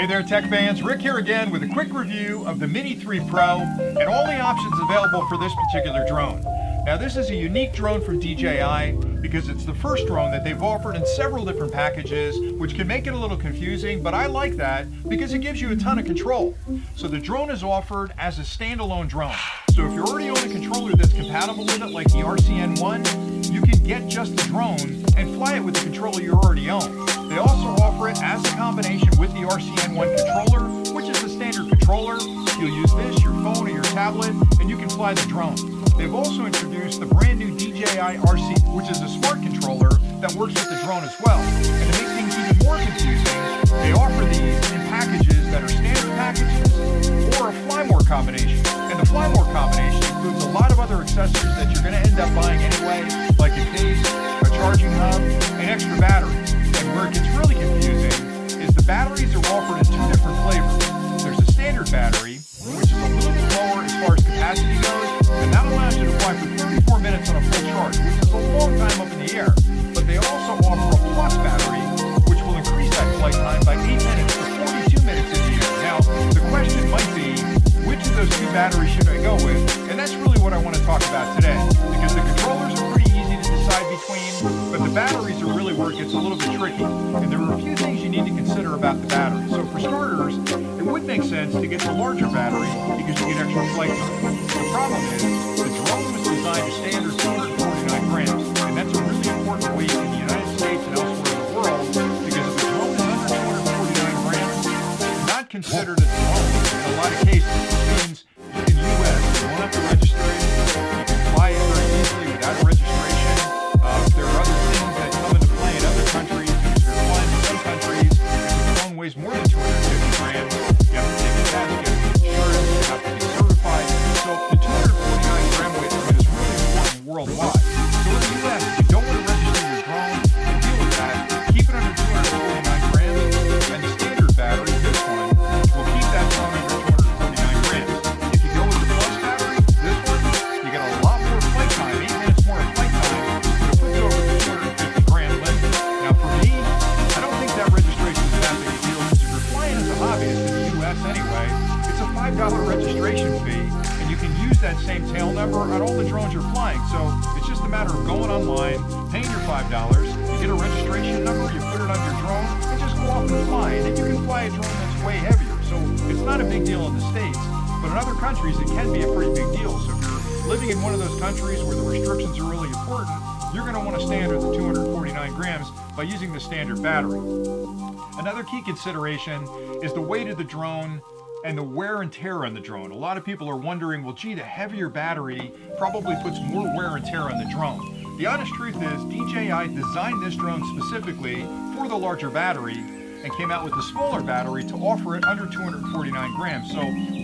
Hey there, tech fans. Rick here again with a quick review of the Mini 3 Pro and all the options available for this particular drone. Now, this is a unique drone from DJI because it's the first drone that they've offered in several different packages, which can make it a little confusing, but I like that because it gives you a ton of control. So the drone is offered as a standalone drone. So if you already own a controller that's compatible with it, like the RCN1, you can get just the drone and fly it with the controller you already own. They also offer it as a combination with the RCN1 controller, which is the standard controller. You'll use this, your phone or your tablet, and you can fly the drone. They've also introduced the brand new DJI RC, which is a smart controller that works with the drone as well. And to make things even more confusing, they offer these in packages that are standard packages or a Fly More combination. And the Fly More combination includes a lot of other accessories that you're going to end up buying anyway, like a case, a charging hub, and extra batteries. And where it gets really confusing is the batteries are offered in two different flavors. There's a standard battery, which is a little bit lower as far as capacity goes, and that allows you to fly for 34 minutes on a full charge, which is a long time up in the air. But they also offer a plus battery, which will increase that flight time by 8 minutes to 42 minutes in the air. Now, the question might be, which of those two batteries should I go with? And that's really what I want to talk about today, because the controllers are pretty easy to decide between, but the batteries are really where it gets a little bit tricky. And there are a few things you need to consider about the battery. So for starters, it would make sense to get the larger battery because you get extra flight time. The problem is, the drone was designed to standard 249 grams, and that's a really important weight in the United States and elsewhere in the world, because if the drone is under 249 grams, it's not considered a drone in a lot of cases, which means in the U.S., you won't have to register it, you can fly it very easily without a registration. There are other things that come into play in other countries. If you're flying in some countries, if the drone weighs more than 250 grams, you have to take a test, you have to get insurance, you have to be certified. So the 249 gram weight limit is really important worldwide. So in the U.S., if you don't want to register your drone and deal with that, keep it under 249 grams, and the standard battery, this one, will keep that drone under 249 grams. If you go with the plus battery, this one, you get a lot more flight time, 8 minutes more of flight time, but it puts it over the 250 gram limit. Now for me, I don't think that registration is that big a deal, because if you're flying as a hobbyist in the U.S. anyway, it's a $5 registration fee, and you can use that same tail number on all the drones you're flying. So it's just a matter of going online, paying your $5, you get a registration number, you put it on your drone, and just go off and fly. And then you can fly a drone that's way heavier. So it's not a big deal in the States, but in other countries it can be a pretty big deal. So if you're living in one of those countries where the restrictions are really important, you're going to want to stay under the 249 grams by using the standard battery. Another key consideration is the weight of the drone and the wear and tear on the drone. A lot of people are wondering, well, gee, the heavier battery probably puts more wear and tear on the drone. The honest truth is, DJI designed this drone specifically for the larger battery and came out with a smaller battery to offer it under 249 grams. So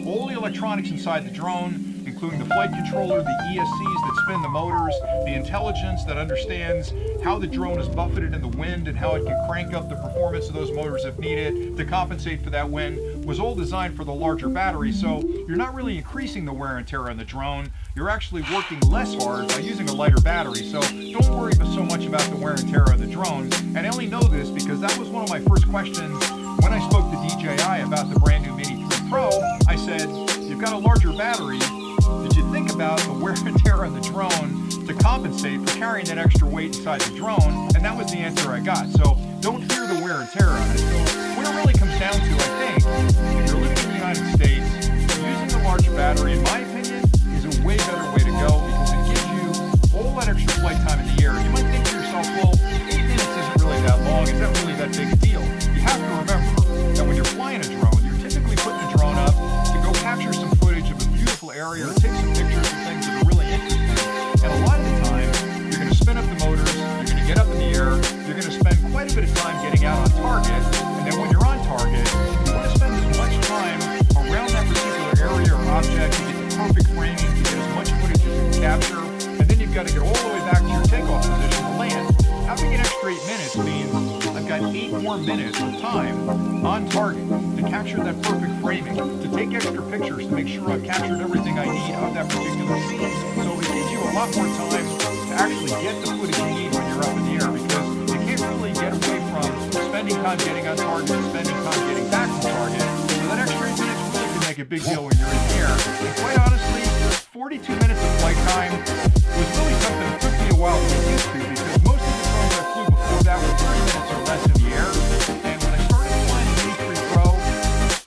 all the electronics inside the drone, including the flight controller, the ESCs that spin the motors, the intelligence that understands how the drone is buffeted in the wind and how it can crank up the performance of those motors if needed to compensate for that wind, was all designed for the larger battery. So you're not really increasing the wear and tear on the drone. You're actually working less hard by using a lighter battery. So don't worry so much about the wear and tear on the drone. And I only know this because that was one of my first questions when I spoke to DJI about the brand new Mini 3 Pro. I said, you've got a larger battery. Did you think about the wear and tear on the drone to compensate for carrying that extra weight inside the drone? And that was the answer I got. So don't fear the wear and tear on it. So what it really comes down to, I think, if you're living in the United States, using the larger battery, in my opinion, is a way better way to go because it gives you all that extra flight time in the air. You might think to yourself, well, 8 minutes isn't really that long. Is that really that big a deal? You have to remember that when you're flying a drone, you're typically putting a drone up to go capture some footage of a beautiful area or take some pictures of things that are really interesting. And a lot of the time, you're going to spin up the motors, you're going to get up in the air, you're going to spend quite a bit of time getting out on target, and then when you're on target, you want to spend as much time around that particular area or object to get the perfect framing, to get as much footage as you can capture, and then you've got to get all the way back to your takeoff position to land. Having an extra 8 minutes means I've got 8 more minutes of time on target to capture that perfect framing, to take extra pictures to make sure I've captured everything I need of that particular scene. So it gives you a lot more time to actually get the footage you need when you're up in the air, because you can't really get away from spending time getting on target, spending time getting back from target, a big deal when you're in the air. And quite honestly, 42 minutes of flight time was really something that took me a while to get used to, because most of the drones I flew before that were 30 minutes or less in the air. And when I started flying the Mini 3 Pro,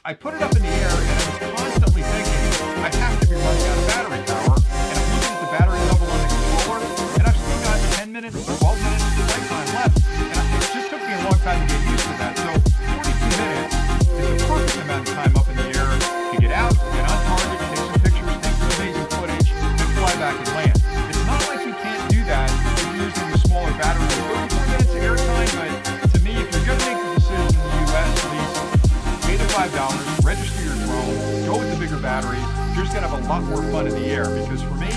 I put it up in the air and I was constantly thinking, I have to be running out of battery power. And I'm looking at the battery level on the controller, and I've still got 10 minutes, 12 minutes of flight time left. And it just took me a long time to get used to that. So 42 minutes is the perfect amount of time up in the air to get out, get on target, take some pictures, take some amazing footage, and fly back and land. It's not like you can't do that if you're using the smaller battery with 34 minutes of airtime, but to me, if you're going to make the decision in the US, please pay the $5, register your drone, go with the bigger batteries. You're just going to have a lot more fun in the air, because for me,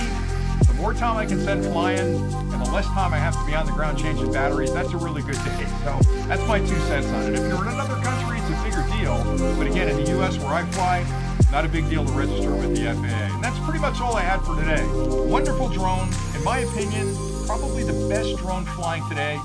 the more time I can spend flying and the less time I have to be on the ground changing batteries, that's a really good day. So that's my 2 cents on it. If you're in another country, it's a bigger deal. But again, in the US where I fly, not a big deal to register with the FAA. And that's pretty much all I had for today. Wonderful drone. In my opinion, probably the best drone flying today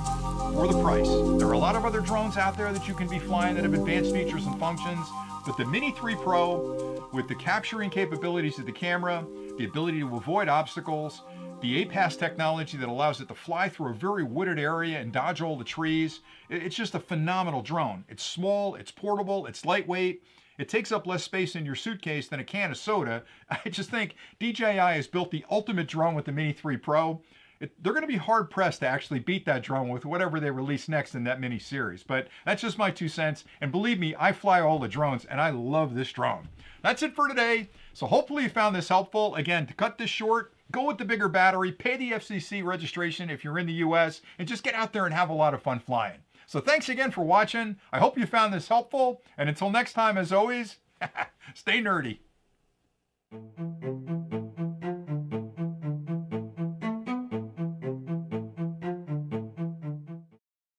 for the price. There are a lot of other drones out there that you can be flying that have advanced features and functions, but the Mini 3 Pro, with the capturing capabilities of the camera, the ability to avoid obstacles, the APAS technology that allows it to fly through a very wooded area and dodge all the trees, it's just a phenomenal drone. It's small, it's portable, it's lightweight, it takes up less space in your suitcase than a can of soda. I just think DJI has built the ultimate drone with the Mini 3 Pro. They're going to be hard pressed to actually beat that drone with whatever they release next in that mini series. But that's just my 2 cents. And believe me, I fly all the drones and I love this drone. That's it for today. So hopefully you found this helpful. Again, to cut this short, go with the bigger battery, pay the FCC registration if you're in the US, and just get out there and have a lot of fun flying. So thanks again for watching. I hope you found this helpful. And until next time, as always, stay nerdy.